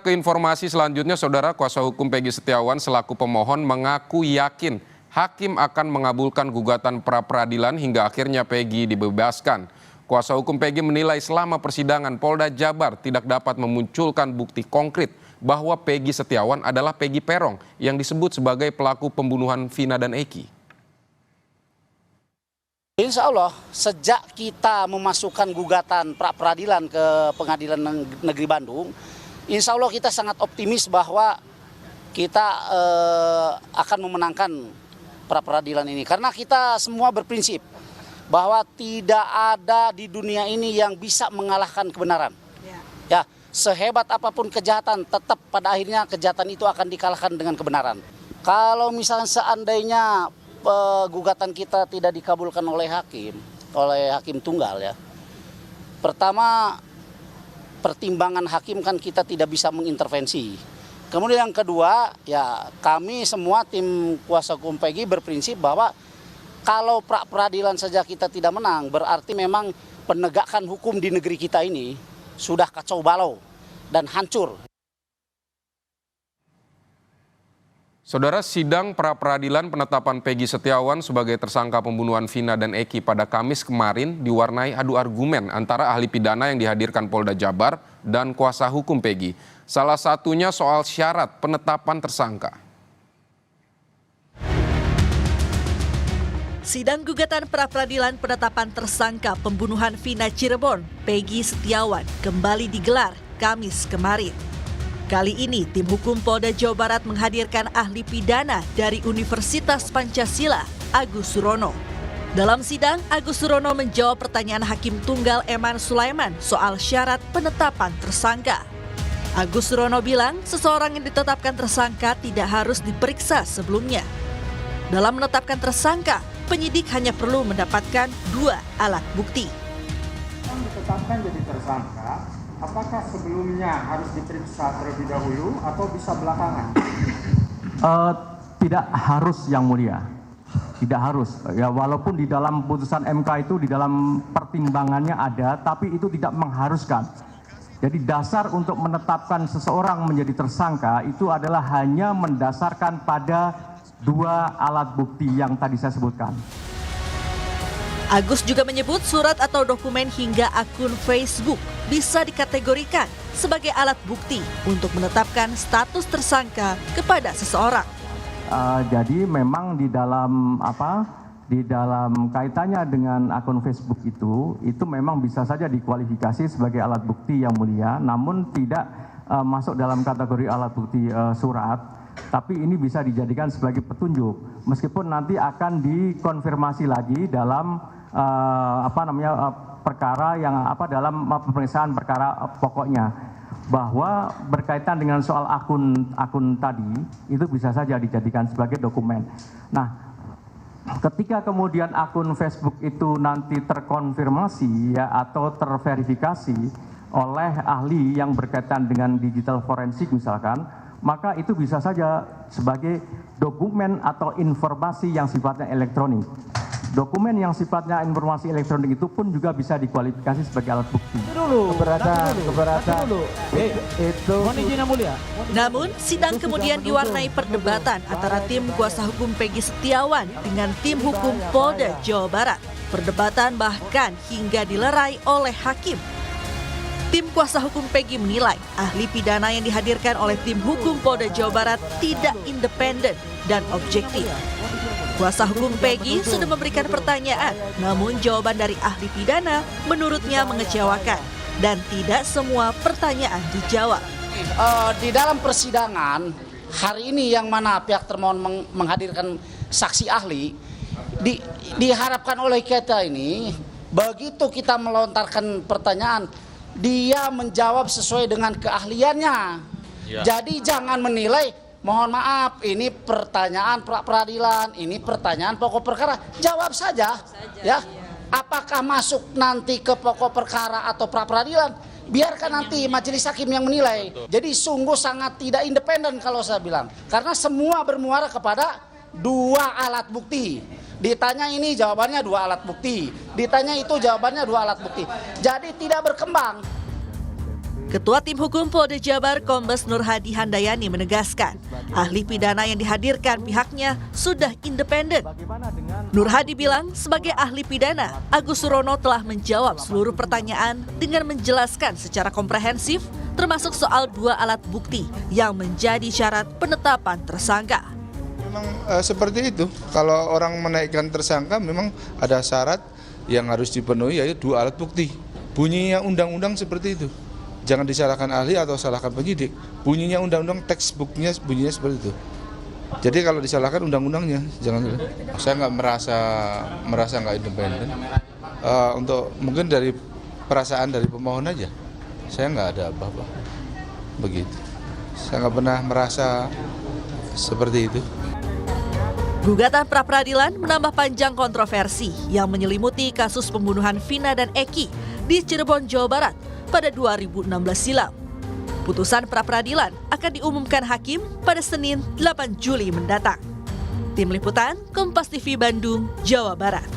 Ke informasi selanjutnya, Saudara, kuasa hukum Peggy Setiawan selaku pemohon mengaku yakin hakim akan mengabulkan gugatan pra-peradilan hingga akhirnya Peggy dibebaskan. Kuasa hukum Peggy menilai selama persidangan Polda Jabar tidak dapat memunculkan bukti konkret bahwa Peggy Setiawan adalah Peggy Peron yang disebut sebagai pelaku pembunuhan Vina dan Eki. Insya Allah sejak kita memasukkan gugatan pra-peradilan ke Pengadilan Negeri Bandung, insya Allah kita sangat optimis bahwa kita akan memenangkan pra-peradilan ini. Karena kita semua berprinsip bahwa tidak ada di dunia ini yang bisa mengalahkan kebenaran. Ya, sehebat apapun kejahatan, tetap pada akhirnya kejahatan itu akan dikalahkan dengan kebenaran. Kalau misalnya seandainya gugatan kita tidak dikabulkan oleh hakim tunggal ya. Pertama, pertimbangan hakim kan kita tidak bisa mengintervensi. Kemudian yang kedua, ya kami semua tim kuasa hukum Peggy berprinsip bahwa kalau pra-peradilan saja kita tidak menang, berarti memang penegakan hukum di negeri kita ini sudah kacau balau dan hancur. Saudara, sidang pra-peradilan penetapan Peggy Setiawan sebagai tersangka pembunuhan Vina dan Eki pada Kamis kemarin diwarnai adu argumen antara ahli pidana yang dihadirkan Polda Jabar dan kuasa hukum Peggy. Salah satunya soal syarat penetapan tersangka. Sidang gugatan pra-peradilan penetapan tersangka pembunuhan Vina Cirebon, Peggy Setiawan, kembali digelar Kamis kemarin. Kali ini, tim hukum Polda Jawa Barat menghadirkan ahli pidana dari Universitas Pancasila, Agus Surono. Dalam sidang, Agus Surono menjawab pertanyaan Hakim Tunggal Eman Sulaiman soal syarat penetapan tersangka. Agus Surono bilang seseorang yang ditetapkan tersangka tidak harus diperiksa sebelumnya. Dalam menetapkan tersangka, penyidik hanya perlu mendapatkan 2 alat bukti. Yang ditetapkan jadi tersangka, apakah sebelumnya harus diperiksa terlebih dahulu atau bisa belakangan? Tidak harus, Yang Mulia. Tidak harus. Ya, walaupun di dalam putusan MK itu di dalam pertimbangannya ada, tapi itu tidak mengharuskan. Jadi dasar untuk menetapkan seseorang menjadi tersangka itu adalah hanya mendasarkan pada 2 alat bukti yang tadi saya sebutkan. Agus juga menyebut surat atau dokumen hingga akun Facebook bisa dikategorikan sebagai alat bukti untuk menetapkan status tersangka kepada seseorang. Jadi memang di dalam kaitannya dengan akun Facebook itu memang bisa saja dikualifikasi sebagai alat bukti, Yang Mulia, namun tidak masuk dalam kategori alat bukti surat. Tapi ini bisa dijadikan sebagai petunjuk, meskipun nanti akan dikonfirmasi lagi dalam perkara yang dalam pemeriksaan perkara pokoknya, bahwa berkaitan dengan soal akun tadi itu bisa saja dijadikan sebagai dokumen. Nah, ketika kemudian akun Facebook itu nanti terkonfirmasi ya atau terverifikasi oleh ahli yang berkaitan dengan digital forensik misalkan, maka itu bisa saja sebagai dokumen atau informasi yang sifatnya elektronik. Dokumen yang sifatnya informasi elektronik itu pun juga bisa dikualifikasi sebagai alat bukti. Keberatan. Itu. Namun, sidang kemudian diwarnai perdebatan antara tim kuasa hukum Peggy Setiawan dengan tim hukum Polda Jawa Barat. Perdebatan bahkan hingga dilerai oleh hakim. Tim kuasa hukum Peggy menilai ahli pidana yang dihadirkan oleh tim hukum Polda Jawa Barat tidak independen dan objektif. Kuasa hukum Peggy sudah memberikan pertanyaan, namun jawaban dari ahli pidana menurutnya mengecewakan dan tidak semua pertanyaan dijawab. Di dalam persidangan hari ini yang mana pihak termohon menghadirkan saksi ahli, diharapkan oleh kita ini begitu kita melontarkan pertanyaan, dia menjawab sesuai dengan keahliannya. Ya. Jadi jangan menilai, mohon maaf, ini pertanyaan pra-peradilan, ini pertanyaan pokok perkara. Jawab saja, ya. Apakah masuk nanti ke pokok perkara atau pra-peradilan? Biarkan nanti majelis hakim yang menilai. Jadi sungguh sangat tidak independen kalau saya bilang. Karena semua bermuara kepada 2 alat bukti. Ditanya ini jawabannya 2 alat bukti. Ditanya itu jawabannya 2 alat bukti. Jadi tidak berkembang. Ketua Tim Hukum Polda Jabar Kombes Nur Hadi Handayani menegaskan, ahli pidana yang dihadirkan pihaknya sudah independen. Nur Hadi bilang sebagai ahli pidana, Agus Surono telah menjawab seluruh pertanyaan dengan menjelaskan secara komprehensif termasuk soal 2 alat bukti yang menjadi syarat penetapan tersangka. Memang seperti itu, kalau orang menaikkan tersangka memang ada syarat yang harus dipenuhi, yaitu 2 alat bukti. Bunyinya undang-undang seperti itu. Jangan disalahkan ahli atau salahkan penyidik. Bunyinya undang-undang, textbooknya bunyinya seperti itu. Jadi kalau disalahkan undang-undangnya, jangan. Saya nggak merasa nggak independen. Untuk mungkin dari perasaan dari pemohon aja. Saya nggak ada apa-apa. Begitu. Saya nggak pernah merasa seperti itu. Gugatan pra-peradilan menambah panjang kontroversi yang menyelimuti kasus pembunuhan Vina dan Eki di Cirebon, Jawa Barat pada 2016 silam. Putusan pra-peradilan akan diumumkan hakim pada Senin 8 Juli mendatang. Tim Liputan, Kompas TV Bandung, Jawa Barat.